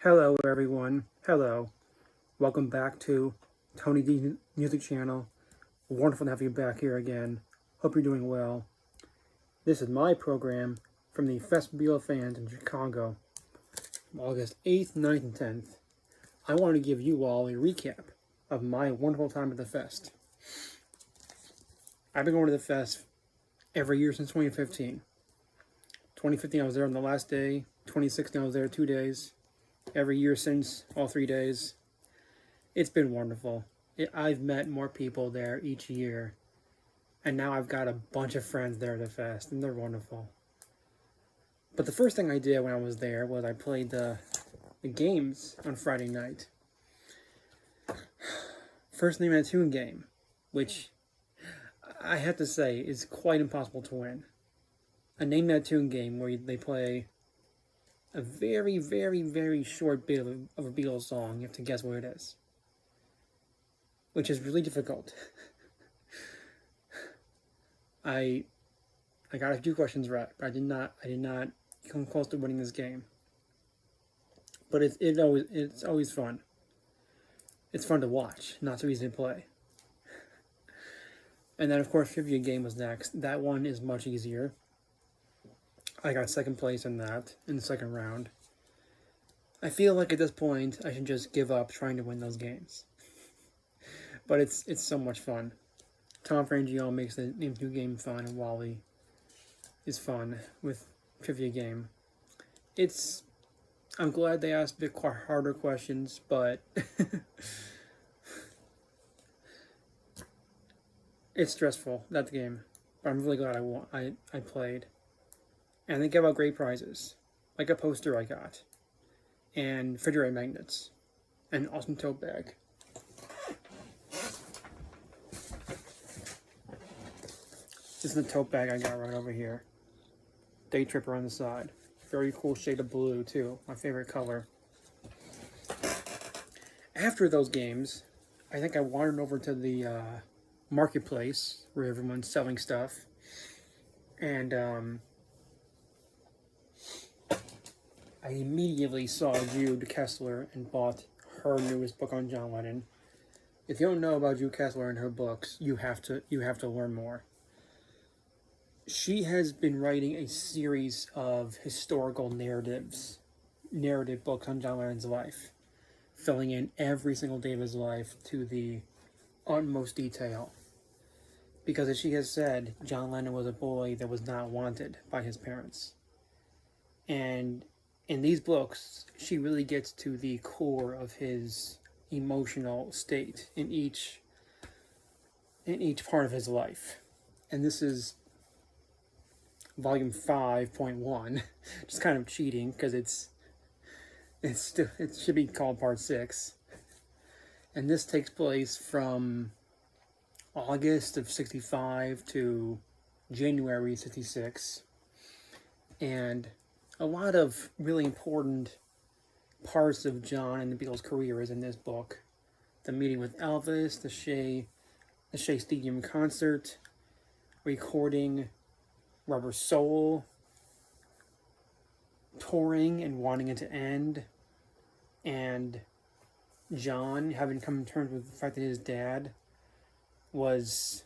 Hello everyone, hello. Welcome back to Tony D Music Channel. Wonderful to have you back here again. Hope you're doing well. This is my program from the Festive fans in Chicago, August 8th, 9th, and 10th. I want to give you all a recap of my wonderful time at the Fest. I've been going to the Fest every year since 2015. 2015 I was there on the last day, 2016 I was there 2 days. Every year since, all 3 days. It's been wonderful. I've met more people there each year. And now I've got a bunch of friends there at the Fest, and they're wonderful. But the first thing I did when I was there was I played the games on Friday night. First Name That Tune game, which I have to say is quite impossible to win. A Name That Tune game where they play a very, very, very short bit of a Beatles song. You have to guess what it is, which is really difficult. I got a few questions right, but I did not come close to winning this game. But it's always fun. It's fun to watch, not so easy to play. And then of course Trivia Game was next. That one is much easier. I got second place in that, in the second round. I feel like at this point, I should just give up trying to win those games. But it's so much fun. Tom Frangione makes the Name Two game fun, and Wally is fun with Trivia Game. I'm glad they asked a bit harder questions, but it's stressful, that game. But I'm really glad I played. And they give out great prizes, like a poster I got, and refrigerator magnets, and an awesome tote bag. This is the tote bag I got right over here. Day Tripper on the side. Very cool shade of blue, too. My favorite color. After those games, I think I wandered over to the marketplace, where everyone's selling stuff. And, I immediately saw Jude Kessler and bought her newest book on John Lennon. If you don't know about Jude Kessler and her books, you have to learn more. She has been writing a series of historical narrative books on John Lennon's life, filling in every single day of his life to the utmost detail. Because as she has said, John Lennon was a boy that was not wanted by his parents. And in these books, she really gets to the core of his emotional state in each part of his life. And this is volume 5.1, just kind of cheating because it should be called part 6. And this takes place from August of 65 to January 66. And a lot of really important parts of John and the Beatles' career is in this book. The meeting with Elvis, the Shea Stadium concert, recording Rubber Soul, touring and wanting it to end, and John having come to terms with the fact that his dad was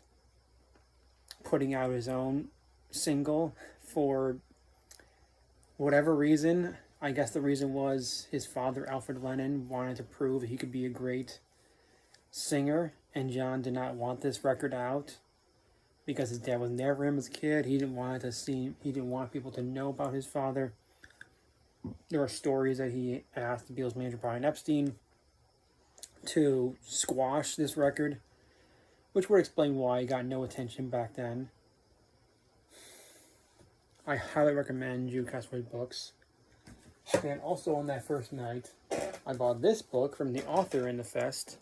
putting out his own single for whatever reason. I guess the reason was his father, Alfred Lennon, wanted to prove that he could be a great singer, and John did not want this record out because his dad was never him as a kid. He didn't want people to know about his father. There are stories that he asked the Beatles manager Brian Epstein to squash this record, which would explain why he got no attention back then. I highly recommend Jude Kessler's books. And also on that first night, I bought this book from the author in the Fest,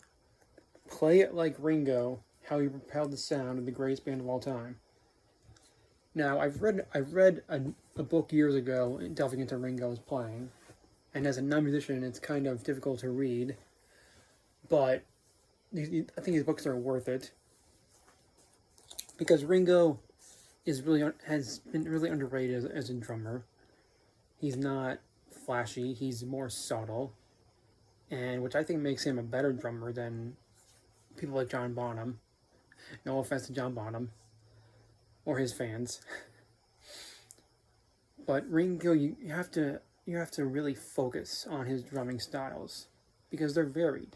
Play It Like Ringo, How He Propelled the Sound of the Greatest Band of All Time. Now, I've read a book years ago delving into Ringo's playing, and as a non-musician, it's kind of difficult to read, but I think these books are worth it, because Ringo has been really underrated as a drummer. He's not flashy, he's more subtle. and which I think makes him a better drummer than people like John Bonham. No offense to John Bonham or his fans, but Ringo, you have to really focus on his drumming styles because they're varied,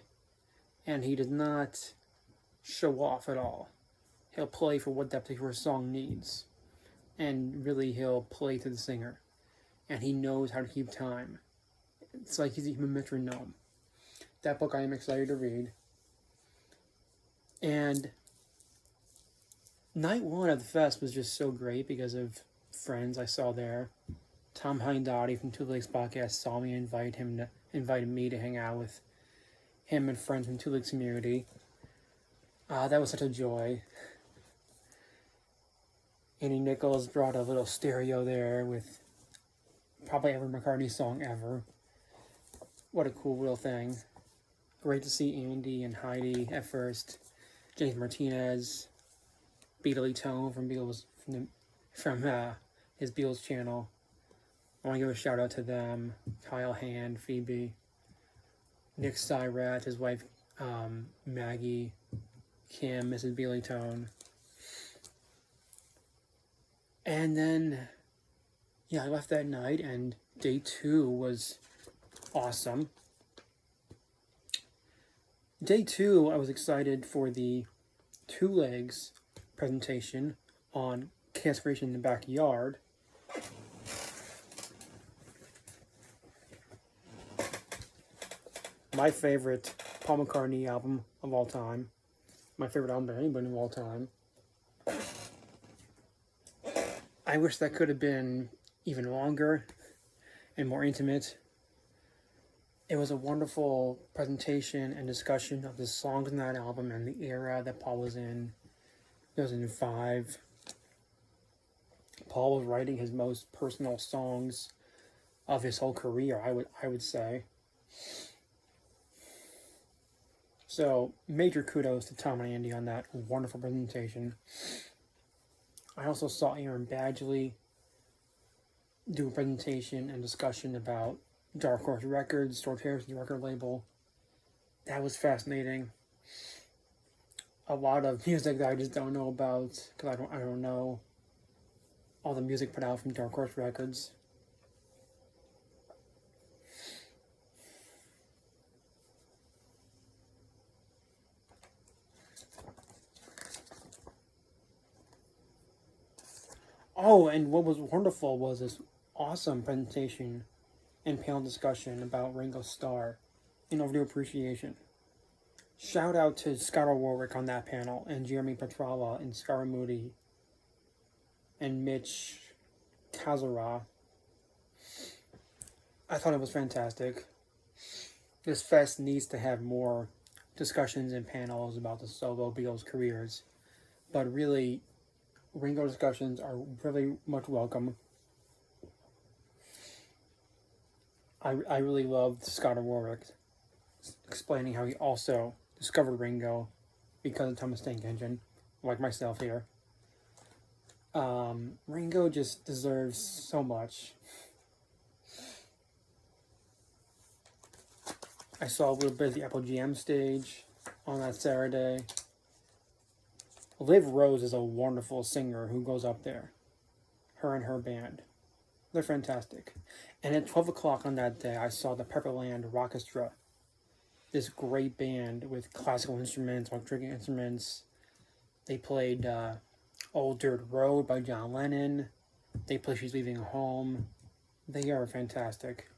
and he does not show off at all. He'll play for what that particular song needs, and really he'll play to the singer, and he knows how to keep time. It's like he's a human metronome. That book I am excited to read. And night one of the fest was just so great because of friends I saw there. Tom Hindotti from Two Legs Podcast saw me and invited me to hang out with him and friends from Two Legs community. That was such a joy. Andy Nichols brought a little stereo there with probably every McCartney song ever. What a cool little thing. Great to see Andy and Heidi at first. James Martinez, Beatley Tone from his Beatles channel. I want to give a shout out to them. Kyle Hand, Phoebe, Nick Syrat, his wife Maggie, Kim, Mrs. Beatley Tone. And then, I left that night, and day 2 was awesome. Day 2, I was excited for the Two Legs presentation on Chaos Creation in the Backyard. My favorite Paul McCartney album of all time. My favorite album by anybody of all time. I wish that could have been even longer and more intimate. It was a wonderful presentation and discussion of the songs in that album and the era that Paul was in. 2005. Paul was writing his most personal songs of his whole career, I would say. So, major kudos to Tom and Andy on that wonderful presentation. I also saw Aaron Badgley do a presentation and discussion about Dark Horse Records, George Harrison's record label. That was fascinating. A lot of music that I just don't know about because I don't know all the music put out from Dark Horse Records. Oh, and what was wonderful was this awesome presentation and panel discussion about Ringo Starr in Overdue Appreciation. Shout out to Scott Warwick on that panel, and Jeremy Petrala, and Scar Moody, and Mitch Kazara. I thought it was fantastic. This fest needs to have more discussions and panels about the solo Beatles careers, but really, Ringo discussions are really much welcome. I really loved Scott Warwick explaining how he also discovered Ringo because of Thomas Tank Engine, like myself here. Ringo just deserves so much. I saw a little bit of the Apple GM stage on that Saturday. Liv Rose is a wonderful singer who goes up there. Her and her band. They're fantastic. And at 12 o'clock on that day, I saw the Pepperland Rockestra. This great band with classical instruments, electric instruments. They played Old Dirt Road by John Lennon. They played She's Leaving Home. They are fantastic.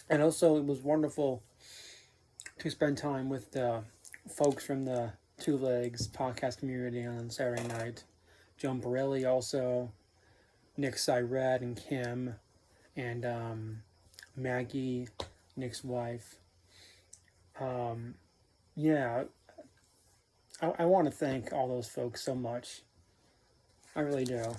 And also, it was wonderful to spend time with the folks from the Two Legs podcast community on Saturday night. Joan Borelli also, Nick Syrat and Kim, and Maggie, Nick's wife. I want to thank all those folks so much. I really do.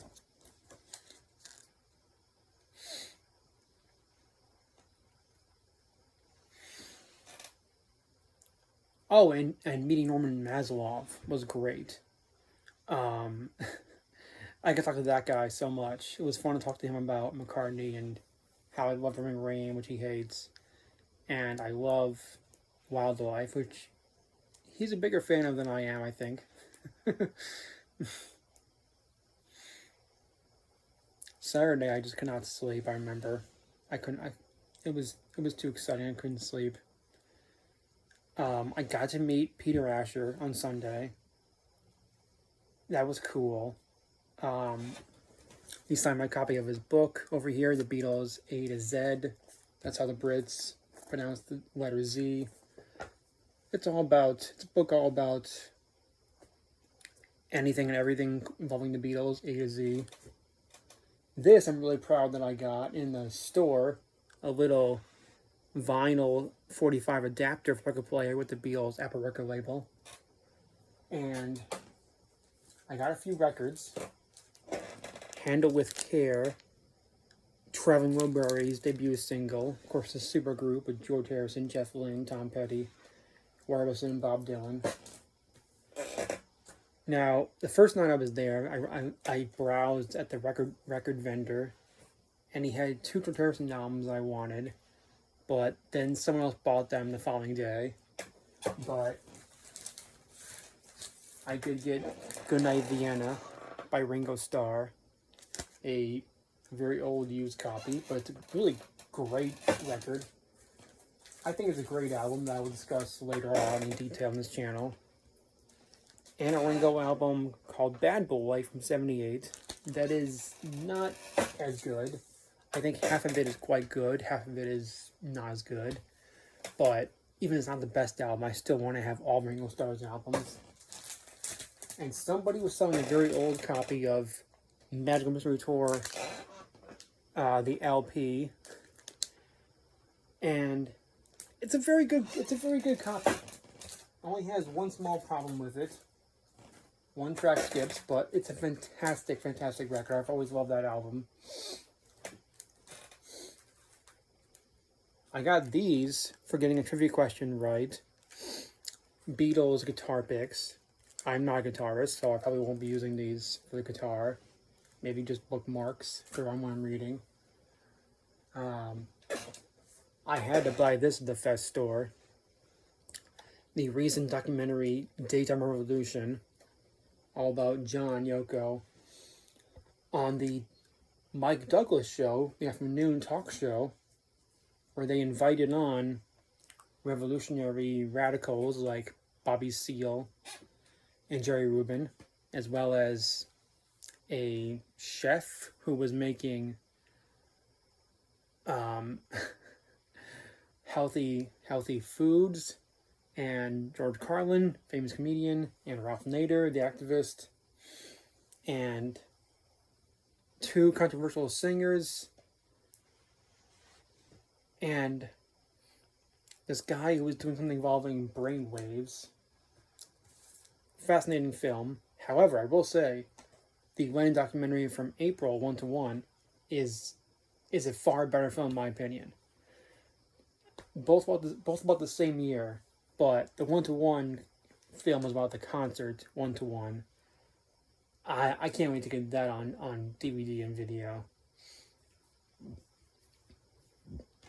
Oh, and meeting Norman Maslov was great. I could talk to that guy so much. It was fun to talk to him about McCartney and how I love Roman Rain, which he hates. and I love wildlife, which he's a bigger fan of than I am, I think. Saturday, I just could not sleep. I remember, I couldn't. It was too exciting. I couldn't sleep. I got to meet Peter Asher on Sunday. That was cool. He signed my copy of his book over here, The Beatles A to Z. That's how the Brits pronounce the letter Z. It's a book all about anything and everything involving the Beatles, A to Z. This I'm really proud that I got in the store, a little vinyl 45 adapter for record player with the Beatles Apple record label. And I got a few records. Handle with Care, Traveling Wilburys debut single, of course the supergroup with George Harrison, Jeff Lynne, Tom Petty, Warwick, and Bob Dylan. Now, the first night I was there, I browsed at the record vendor, and he had two George Harrison albums I wanted, but then someone else bought them the following day. But I did get Goodnight Vienna by Ringo Starr, a very old used copy, but it's a really great record. I think it's a great album that I will discuss later on in detail on this channel. And a Ringo album called Bad Boy from '78 that is not as good. I think half of it is quite good, half of it is not as good. But even if it's not the best album, I still want to have all Ringo Starr's albums. And somebody was selling a very old copy of Magical Mystery Tour, the LP, and it's a very good copy. Only has one small problem with it. One track skips, but it's a fantastic record. I've always loved that album. I got these for getting a trivia question right. Beatles guitar picks. I'm not a guitarist, so I probably won't be using these for the guitar. Maybe just bookmarks for when I'm reading. I had to buy this at the Fest store. The recent documentary Daytime Revolution, all about John Yoko, on the Mike Douglas show, the afternoon talk show, where they invited on revolutionary radicals like Bobby Seale and Jerry Rubin, as well as a chef who was making healthy foods, and George Carlin, famous comedian, and Ralph Nader, the activist, and two controversial singers, and this guy who was doing something involving brainwaves. Fascinating film. However, I will say, the Lennon documentary from April, 1-1, is a far better film in my opinion. Both about the same year, but the 1-1 film was about the concert, 1-1. I can't wait to get that on DVD and video.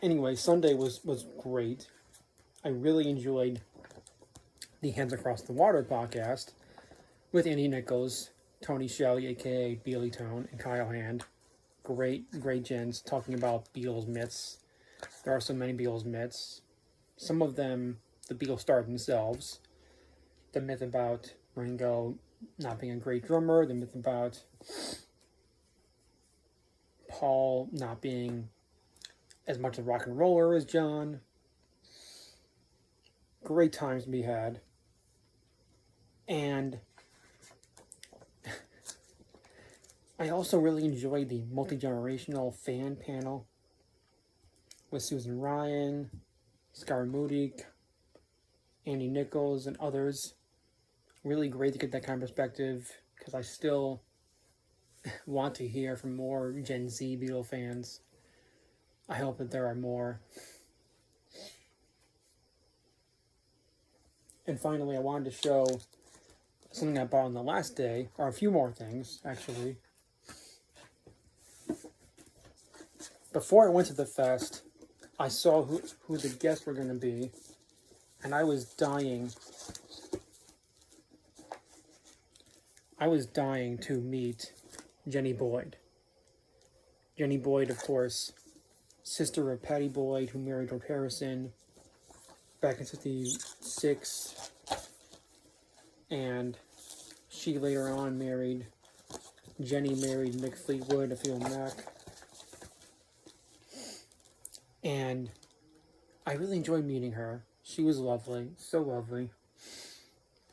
Anyway, Sunday was great. I really enjoyed the Hands Across the Water podcast with Andy Nichols, Tony Shelley, aka Beely Tone, and Kyle Hand. Great gents talking about Beatles myths. There are so many Beatles myths. Some of them, the Beatles started themselves. The myth about Ringo not being a great drummer. The myth about Paul not being as much a rock and roller as John. Great times to be had. And I also really enjoyed the multi-generational fan panel with Susan Ryan, Scar Moody, Andy Nichols, and others. Really great to get that kind of perspective, because I still want to hear from more Gen Z Beatle fans. I hope that there are more. And finally, I wanted to show something I bought on the last day, or a few more things, actually. Before I went to the fest, I saw who the guests were going to be, and I was dying. I was dying to meet Jenny Boyd. Jenny Boyd, of course, sister of Patty Boyd, who married George Harrison back in '66, and she later on married, Jenny married Mick Fleetwood, a female Mac, and I really enjoyed meeting her. She was lovely, so lovely.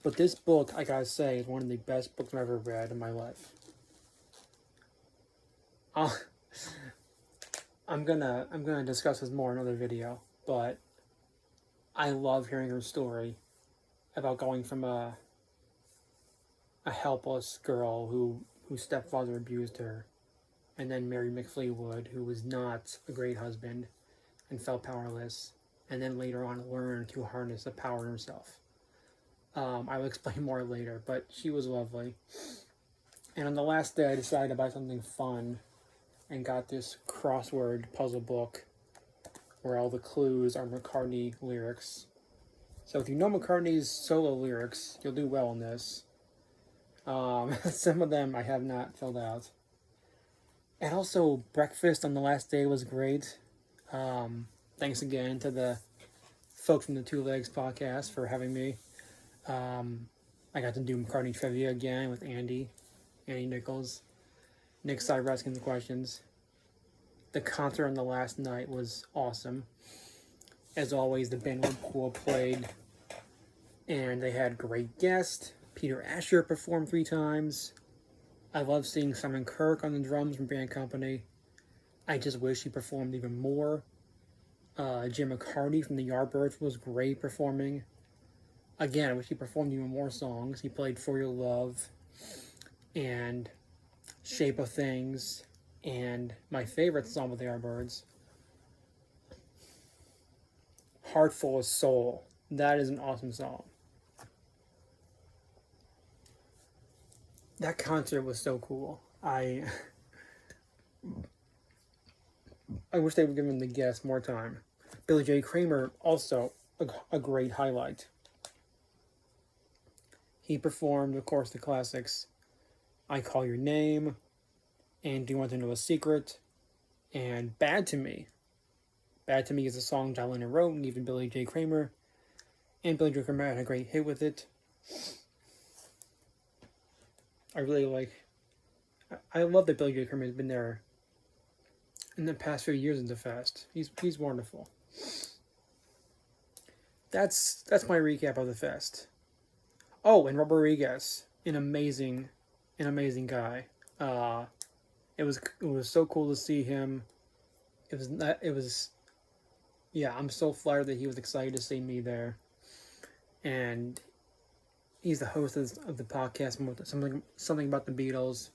But this book, I gotta say, is one of the best books I've ever read in my life. I'm gonna discuss this more in another video, but I love hearing her story about going from a helpless girl whose stepfather abused her, and then married Mick Fleetwood, who was not a great husband and felt powerless, and then later on learned to harness the power in herself. I will explain more later, but she was lovely. And on the last day, I decided to buy something fun and got this crossword puzzle book where all the clues are McCartney lyrics. So if you know McCartney's solo lyrics, you'll do well in this. Some of them I have not filled out. And also, breakfast on the last day was great. Thanks again to the folks from the Two Legs podcast for having me. I got to do McCartney trivia again with Andy Nichols. Nick started asking the questions. The concert on the last night was awesome. As always, the band Pool played, and they had great guests. Peter Asher performed 3 times. I love seeing Simon Kirke on the drums from Band Company. I just wish he performed even more. Jim McCarty from the Yardbirds was great performing. Again, I wish he performed even more songs. He played For Your Love and Shape of Things, and my favorite song with the Yardbirds, Heart Full of Soul. That is an awesome song. That concert was so cool. I wish they would give him the guests more time. Billy J. Kramer, also a great highlight. He performed, of course, the classics, I Call Your Name, and Do You Want to Know a Secret, and Bad to Me. Bad to Me is a song John Lennon wrote and even Billy J. Kramer, and Billy J. Kramer had a great hit with it. I love that Billy J. Kramer has been there in the past few years in the Fest. He's wonderful. That's my recap of the Fest. Oh, and Robert Rodriguez, an amazing guy. It was so cool to see him. Yeah, I'm so flattered that he was excited to see me there. And he's the host of the podcast, something about the Beatles.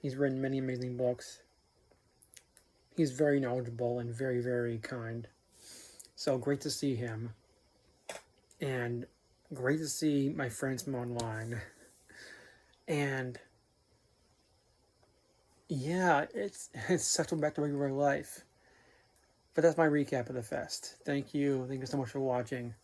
He's written many amazing books. He's very knowledgeable and very, very kind. So great to see him. And great to see my friends from online. And yeah, it's settled back to regular life. But that's my recap of the Fest. Thank you so much for watching.